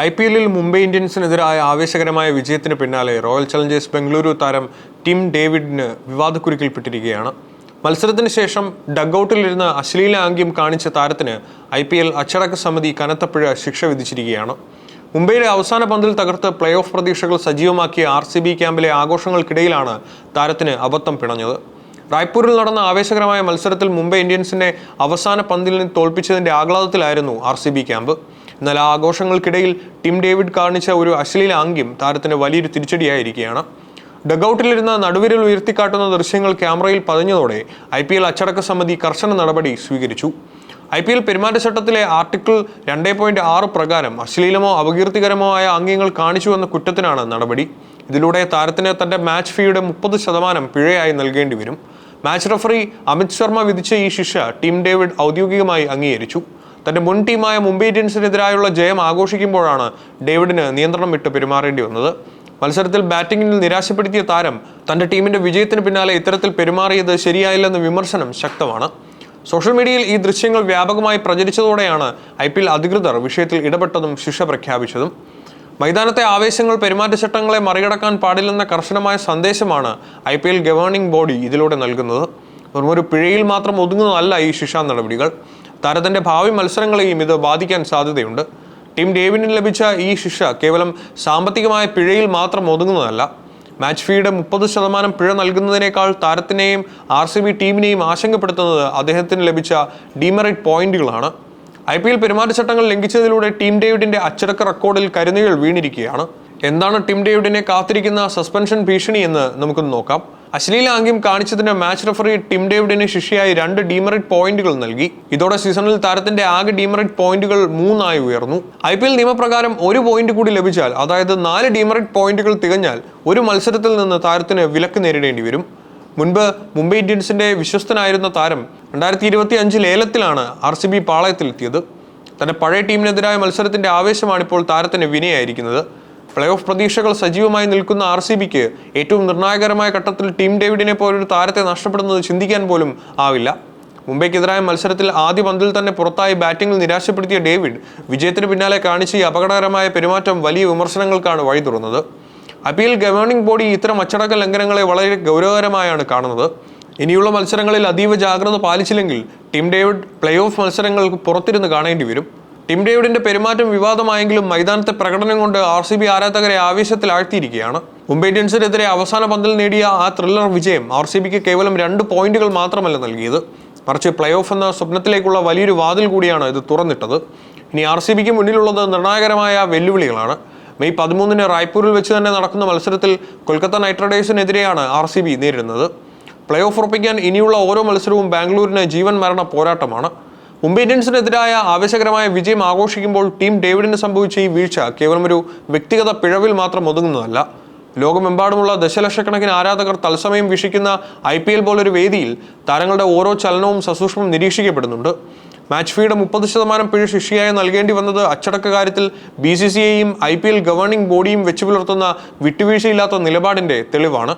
IPL-ൽ മുംബൈ ഇന്ത്യൻസിനെതിരായ ആവേശകരമായ വിജയത്തിന് പിന്നാലെ റോയൽ ചലഞ്ചേഴ്സ് ബംഗളൂരു താരം ടിം ഡേവിഡിന് വിവാദക്കുരുക്കിൽപ്പെട്ടിരിക്കുകയാണ്. മത്സരത്തിന് ശേഷം ഡഗ്ഔട്ടിലിരുന്ന് അശ്ലീല ആംഗ്യം കാണിച്ച താരത്തിന് IPL അച്ചടക്ക സമിതി കനത്ത പിഴ ശിക്ഷ വിധിച്ചിരിക്കുകയാണ്. മുംബൈയിലെ അവസാന പന്തിൽ തകർത്ത് പ്ലേ ഓഫ് പ്രതീക്ഷകൾ സജീവമാക്കിയ RCB ക്യാമ്പിലെ ആഘോഷങ്ങൾക്കിടയിലാണ് താരത്തിന് അബദ്ധം പിണഞ്ഞത്. റായ്പൂരിൽ നടന്ന ആവേശകരമായ മത്സരത്തിൽ മുംബൈ ഇന്ത്യൻസിനെ അവസാന പന്തിൽ നിന്ന് തോൽപ്പിച്ചതിന്റെ ആഹ്ലാദത്തിലായിരുന്നു RCB ക്യാമ്പ്. എന്നാൽ ആ ആഘോഷങ്ങൾക്കിടയിൽ ടിം ഡേവിഡ് കാണിച്ച ഒരു അശ്ലീല ആംഗ്യം താരത്തിന് വലിയൊരു തിരിച്ചടിയായിരിക്കുകയാണ്. ഡഗ്ഔട്ടിലിരുന്ന നടുവിരൽ ഉയർത്തിക്കാട്ടുന്ന ദൃശ്യങ്ങൾ ക്യാമറയിൽ പതിഞ്ഞതോടെ IPL അച്ചടക്ക സമിതി കർശന നടപടി സ്വീകരിച്ചു. IPL പെരുമാറ്റച്ചട്ടത്തിലെ ആർട്ടിക്കിൾ 2.6 പ്രകാരം അശ്ലീലമോ അപകീർത്തികരമോ ആയ ആംഗ്യങ്ങൾ കാണിച്ചുവെന്ന കുറ്റത്തിനാണ് നടപടി. ഇതിലൂടെ താരത്തിന് തന്റെ മാച്ച് ഫീയുടെ 30% പിഴയായി നൽകേണ്ടി വരും. മാച്ച് റഫറി അമിത് ശർമ്മ വിധിച്ച ഈ ശിക്ഷ ടിം ഡേവിഡ് ഔദ്യോഗികമായി അംഗീകരിച്ചു. തന്റെ മുൻ ടീമായ മുംബൈ ഇന്ത്യൻസിനെതിരായുള്ള ജയം ആഘോഷിക്കുമ്പോഴാണ് ഡേവിഡിന് നിയന്ത്രണം വിട്ട് പെരുമാറേണ്ടി വന്നത്. മത്സരത്തിൽ ബാറ്റിംഗിൽ നിരാശപ്പെടുത്തിയ താരം തന്റെ ടീമിന്റെ വിജയത്തിന് പിന്നാലെ ഇത്തരത്തിൽ പെരുമാറിയത് ശരിയായില്ലെന്ന വിമർശനം ശക്തമാണ്. സോഷ്യൽ മീഡിയയിൽ ഈ ദൃശ്യങ്ങൾ വ്യാപകമായി പ്രചരിച്ചതോടെയാണ് IPL അധികൃതർ വിഷയത്തിൽ ഇടപെട്ടതും ശിക്ഷ പ്രഖ്യാപിച്ചതും. മൈതാനത്തെ ആവേശങ്ങൾ പെരുമാറ്റച്ചട്ടങ്ങളെ മറികടക്കാൻ പാടില്ലെന്ന കർശനമായ സന്ദേശമാണ് IPL ഗവേണിംഗ് ബോഡി ഇതിലൂടെ നൽകുന്നത്. വെറുമൊരു പിഴയിൽ മാത്രം ഒതുങ്ങുന്നതല്ല ഈ ശിക്ഷാ നടപടികൾ. താരത്തിന്റെ ഭാവി മത്സരങ്ങളെയും ഇത് ബാധിക്കാൻ സാധ്യതയുണ്ട്. ടിം ഡേവിഡിന് ലഭിച്ച ഈ ശിക്ഷ കേവലം സാമ്പത്തികമായ പിഴയിൽ മാത്രം ഒതുങ്ങുന്നതല്ല. മാച്ച് ഫീയുടെ 30% പിഴ നൽകുന്നതിനേക്കാൾ താരത്തിനെയും RCB ടീമിനെയും ആശങ്കപ്പെടുത്തുന്നത് അദ്ദേഹത്തിന് ലഭിച്ച ഡിമെറിറ്റ് പോയിന്റുകളാണ്. IPL പെരുമാറ്റച്ചട്ടങ്ങൾ ലംഘിച്ചതിലൂടെ ടിം ഡേവിഡിന്റെ അച്ചടക്ക റെക്കോർഡിൽ കരുനിഴൽ വീണിരിക്കുകയാണ്. എന്താണ് ടിം ഡേവിഡിനെ കാത്തിരിക്കുന്ന സസ്പെൻഷൻ ഭീഷണി എന്ന് നമുക്കൊന്ന് നോക്കാം. അശ്ലീല ആംഗ്യം കാണിച്ചതിന് മാച്ച് റഫറി ടിം ഡേവിഡിന് ശിക്ഷയായി 2 ഡിമെറിറ്റ് പോയിന്റുകൾ നൽകി. ഇതോടെ സീസണിൽ താരത്തിന്റെ ആകെ ഡിമെറിറ്റ് പോയിന്റുകൾ 3 ആയി ഉയർന്നു. IPL നിയമപ്രകാരം 1 പോയിന്റ് കൂടി ലഭിച്ചാൽ, അതായത് 4 ഡിമെറിറ്റ് പോയിന്റുകൾ തികഞ്ഞാൽ ഒരു മത്സരത്തിൽ നിന്ന് താരത്തിന് വിലക്ക് നേരിടേണ്ടി വരും. മുൻപ് മുംബൈ ഇന്ത്യൻസിന്റെ വിശ്വസ്തനായിരുന്ന താരം 2025 ലേലത്തിലാണ് RCB പാളയത്തിലെത്തിയത്. തന്റെ പഴയ ടീമിനെതിരായ മത്സരത്തിന്റെ ആവേശമാണിപ്പോൾ താരത്തിന് വിനയായിരിക്കുന്നത്. പ്ലേ ഓഫ് പ്രതീക്ഷകൾ സജീവമായി നിൽക്കുന്ന RCBക്ക് ഏറ്റവും നിർണായകരമായ ഘട്ടത്തിൽ ടിം ഡേവിഡിനെ പോലൊരു താരത്തെ നഷ്ടപ്പെടുന്നത് ചിന്തിക്കാൻ പോലും ആവില്ല. മുംബൈക്കെതിരായ മത്സരത്തിൽ ആദ്യ പന്തിൽ തന്നെ പുറത്തായി ബാറ്റിംഗിൽ നിരാശപ്പെടുത്തിയ ഡേവിഡ് വിജയത്തിന് പിന്നാലെ കാണിച്ച ഈ അപകടകരമായ പെരുമാറ്റം വലിയ വിമർശനങ്ങൾക്കാണ് വഴി തുറന്നത്. IPL ഗവേണിംഗ് ബോഡി ഇത്തരം അച്ചടക്ക ലംഘനങ്ങളെ വളരെ ഗൗരവകരമായാണ് കാണുന്നത്. ഇനിയുള്ള മത്സരങ്ങളിൽ അതീവ ജാഗ്രത പാലിച്ചില്ലെങ്കിൽ ടിം ഡേവിഡ് പ്ലേ ഓഫ് മത്സരങ്ങൾക്ക് പുറത്തിരുന്ന് കാണേണ്ടി വരും. ടിം ഡേവിഡിന്റെ പെരുമാറ്റം വിവാദമായെങ്കിലും മൈതാനത്തെ പ്രകടനം കൊണ്ട് RCB ആരാധകരെ ആവേശത്തിലാഴ്ത്തിയിരിക്കുകയാണ്. മുംബൈ ഇന്ത്യൻസിനെതിരെ അവസാന പന്തിൽ നേടിയ ആ ത്രില്ലർ വിജയം RCBക്ക് കേവലം 2 പോയിന്റുകൾ മാത്രമല്ല നൽകിയത്, മറിച്ച് പ്ലേ ഓഫ് എന്ന സ്വപ്നത്തിലേക്കുള്ള വലിയൊരു വാതിൽ കൂടിയാണ് ഇത് തുറന്നിട്ടത്. ഇനി RCBക്ക് മുന്നിലുള്ളത് നിർണായകരമായ വെല്ലുവിളികളാണ്. മെയ് 13 റായ്പൂരിൽ വെച്ച് തന്നെ നടക്കുന്ന മത്സരത്തിൽ കൊൽക്കത്ത നൈറ്റ് റൈഡേഴ്സിനെതിരെയാണ് RCB നേരിടുന്നത്. പ്ലേ ഓഫ് ഉറപ്പിക്കാൻ ഇനിയുള്ള ഓരോ മത്സരവും ബാംഗ്ലൂരിന് ജീവൻ മരണ പോരാട്ടമാണ്. മുംബൈ ഇന്ത്യൻസിനെതിരായ ആവേശകരമായ വിജയം ആഘോഷിക്കുമ്പോൾ ടിം ഡേവിഡിന് സംഭവിച്ച ഈ വീഴ്ച കേവലം ഒരു വ്യക്തിഗത പിഴവിൽ മാത്രം ഒതുങ്ങുന്നതല്ല. ലോകമെമ്പാടുമുള്ള ദശലക്ഷക്കണക്കിന് ആരാധകർ തത്സമയം വീക്ഷിക്കുന്ന IPL പോലൊരു വേദിയിൽ താരങ്ങളുടെ ഓരോ ചലനവും സസൂക്ഷ്മം നിരീക്ഷിക്കപ്പെടുന്നുണ്ട്. മാച്ച് ഫീയുടെ 30% പിഴ ശിക്ഷയായി നൽകേണ്ടി വന്നത് അച്ചടക്ക കാര്യത്തിൽ BCCIയും IPL ഗവേണിംഗ് ബോഡിയും വെച്ചു പുലർത്തുന്ന വിട്ടുവീഴ്ചയില്ലാത്ത നിലപാടിന്റെ തെളിവാണ്.